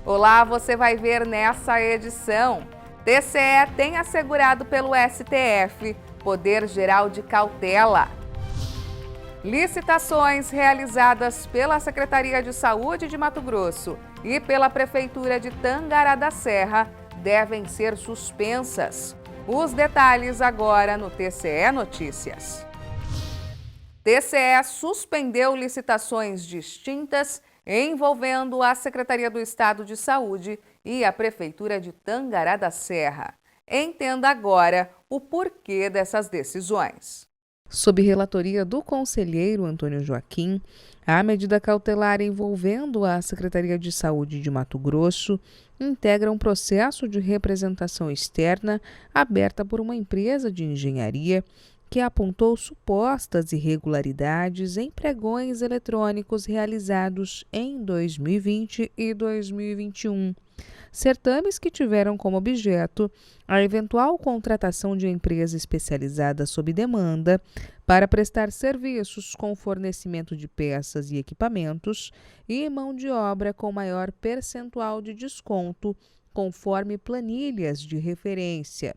Olá, você vai ver nessa edição. TCE tem assegurado pelo STF poder geral de cautela. Licitações realizadas pela Secretaria de Saúde de Mato Grosso e pela Prefeitura de Tangará da Serra devem ser suspensas. Os detalhes agora no TCE Notícias. TCE suspendeu licitações distintas envolvendo a Secretaria do Estado de Saúde e a Prefeitura de Tangará da Serra. Entenda agora o porquê dessas decisões. Sob relatoria do conselheiro Antônio Joaquim, a medida cautelar envolvendo a Secretaria de Saúde de Mato Grosso integra um processo de representação externa aberta por uma empresa de engenharia que apontou supostas irregularidades em pregões eletrônicos realizados em 2020 e 2021. Certames que tiveram como objeto a eventual contratação de empresa especializada sob demanda para prestar serviços com fornecimento de peças e equipamentos e mão de obra com maior percentual de desconto, conforme planilhas de referência.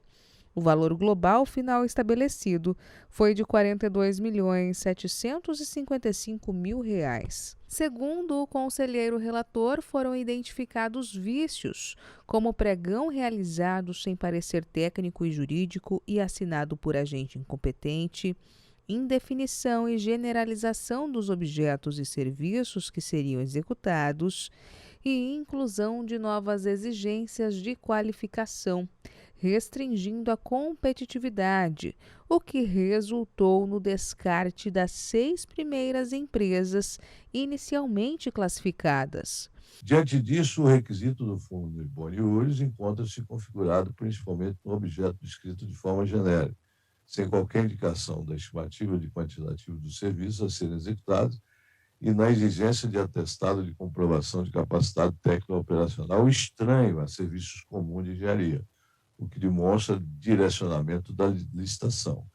O valor global final estabelecido foi de R$ 42.755.000. Segundo o conselheiro relator, foram identificados vícios, como pregão realizado sem parecer técnico e jurídico e assinado por agente incompetente, indefinição e generalização dos objetos e serviços que seriam executados e inclusão de novas exigências de qualificação, restringindo a competitividade, o que resultou no descarte das 6 primeiras empresas inicialmente classificadas. Diante disso, o requisito do fundo de boniúris encontra-se configurado principalmente no objeto descrito de forma genérica, sem qualquer indicação da estimativa de quantitativo dos serviços a serem executados e na exigência de atestado de comprovação de capacidade técnico-operacional estranho a serviços comuns de engenharia, o que demonstra direcionamento da licitação.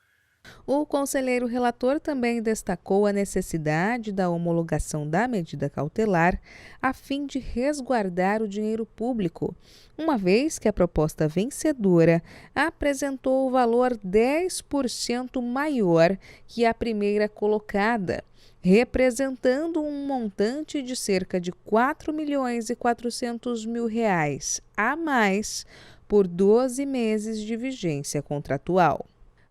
O conselheiro relator também destacou a necessidade da homologação da medida cautelar a fim de resguardar o dinheiro público, uma vez que a proposta vencedora apresentou o valor 10% maior que a primeira colocada, representando um montante de cerca de R$ 4.400.000 a mais por 12 meses de vigência contratual.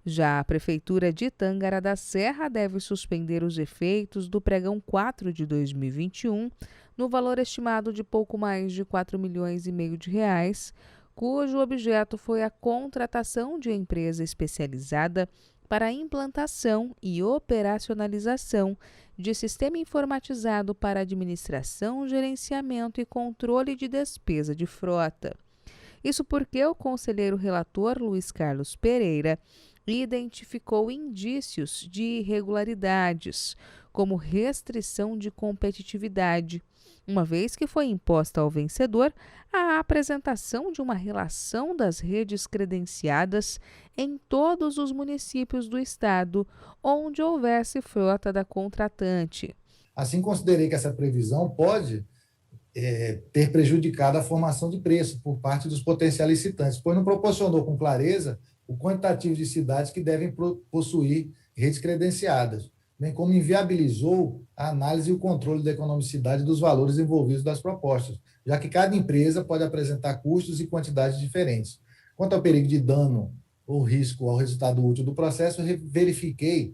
Já a Prefeitura de Tangará da Serra deve suspender os efeitos do pregão 4 de 2021, no valor estimado de pouco mais de R$ 4,5 milhões, cujo objeto foi a contratação de empresa especializada para a implantação e operacionalização de sistema informatizado para administração, gerenciamento e controle de despesa de frota. Isso porque o conselheiro relator Luiz Carlos Pereira identificou indícios de irregularidades, como restrição de competitividade, uma vez que foi imposta ao vencedor a apresentação de uma relação das redes credenciadas em todos os municípios do estado onde houvesse frota da contratante. Assim, considerei que essa previsão pode ter prejudicado a formação de preço por parte dos potenciais licitantes, pois não proporcionou com clareza o quantitativo de cidades que devem possuir redes credenciadas, bem como inviabilizou a análise e o controle da economicidade dos valores envolvidos das propostas, já que cada empresa pode apresentar custos e quantidades diferentes. Quanto ao perigo de dano ou risco ao resultado útil do processo, verifiquei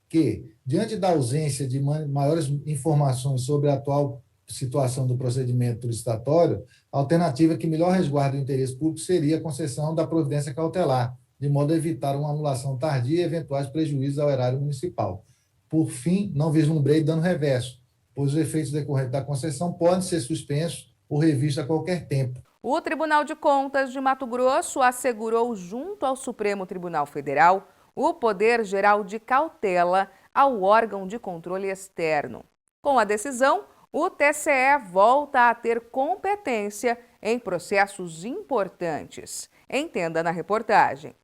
que, diante da ausência de maiores informações sobre a atual situação do procedimento licitatório, a alternativa que melhor resguarda o interesse público seria a concessão da providência cautelar, de modo a evitar uma anulação tardia e eventuais prejuízos ao erário municipal. Por fim, não vislumbrei dano reverso, pois os efeitos decorrentes da concessão podem ser suspensos ou revistos a qualquer tempo. O Tribunal de Contas de Mato Grosso assegurou, junto ao Supremo Tribunal Federal, o poder geral de cautela ao órgão de controle externo. Com a decisão, o TCE volta a ter competência em processos importantes. Entenda na reportagem.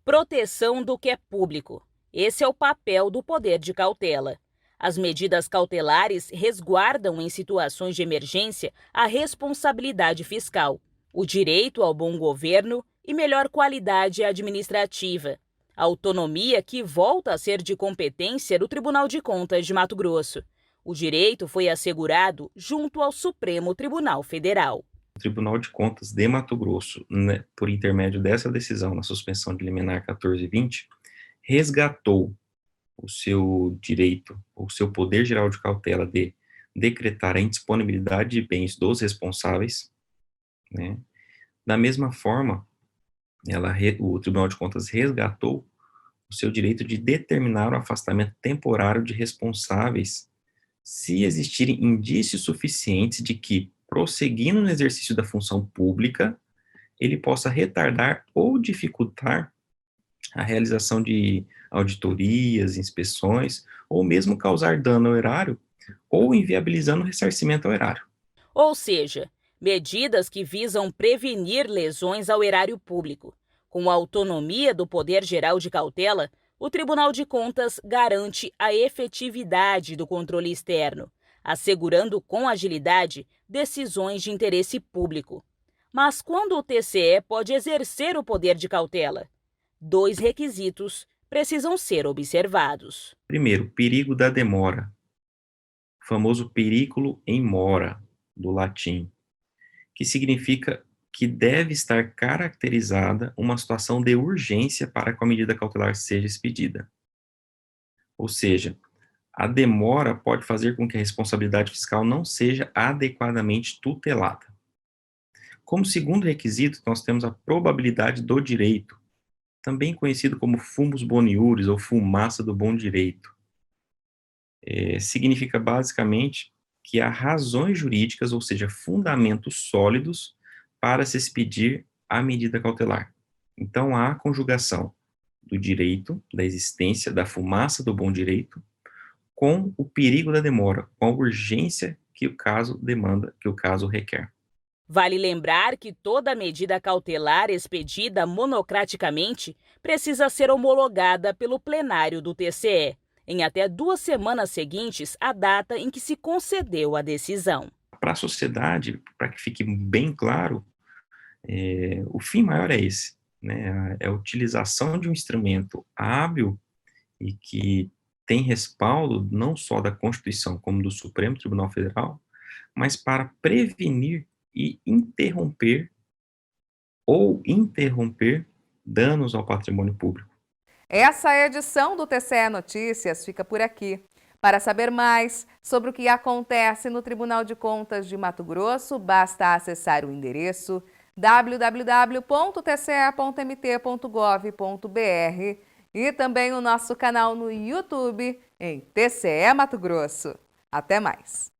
Proteção do que é público. Esse é o papel do poder de cautela. As medidas cautelares resguardam em situações de emergência a responsabilidade fiscal, o direito ao bom governo e melhor qualidade administrativa. A autonomia que volta a ser de competência do Tribunal de Contas de Mato Grosso. O direito foi assegurado junto ao Supremo Tribunal Federal. O Tribunal de Contas de Mato Grosso, por intermédio dessa decisão na suspensão de liminar 1420, resgatou o seu direito, o seu poder geral de cautela de decretar a indisponibilidade de bens dos responsáveis, né? Da mesma forma, o Tribunal de Contas resgatou o seu direito de determinar o afastamento temporário de responsáveis se existirem indícios suficientes de que, prosseguindo no exercício da função pública, ele possa retardar ou dificultar a realização de auditorias, inspeções, ou mesmo causar dano ao erário, ou inviabilizando o ressarcimento ao erário. Ou seja, medidas que visam prevenir lesões ao erário público. Com a autonomia do Poder Geral de Cautela, o Tribunal de Contas garante a efetividade do controle externo, assegurando com agilidade decisões de interesse público. Mas quando o TCE pode exercer o poder de cautela? 2 requisitos precisam ser observados. Primeiro, perigo da demora, o famoso periculum in mora, do latim, que significa que deve estar caracterizada uma situação de urgência para que a medida cautelar seja expedida. Ou seja, a demora pode fazer com que a responsabilidade fiscal não seja adequadamente tutelada. Como segundo requisito, nós temos a probabilidade do direito, também conhecido como fumus boniuris ou fumaça do bom direito. Significa basicamente que há razões jurídicas, ou seja, fundamentos sólidos para se expedir a medida cautelar. Então, há a conjugação do direito, da existência, da fumaça do bom direito, com o perigo da demora, com a urgência que o caso demanda, que o caso requer. Vale lembrar que toda medida cautelar expedida monocraticamente precisa ser homologada pelo plenário do TCE, em até 2 semanas seguintes à data em que se concedeu a decisão. Para a sociedade, para que fique bem claro, o fim maior é esse, né? É a utilização de um instrumento hábil e que tem respaldo não só da Constituição como do Supremo Tribunal Federal, mas para prevenir e interromper danos ao patrimônio público. Essa edição do TCE Notícias fica por aqui. Para saber mais sobre o que acontece no Tribunal de Contas de Mato Grosso, basta acessar o endereço www.tce.mt.gov.br e também o nosso canal no YouTube em TCE Mato Grosso. Até mais!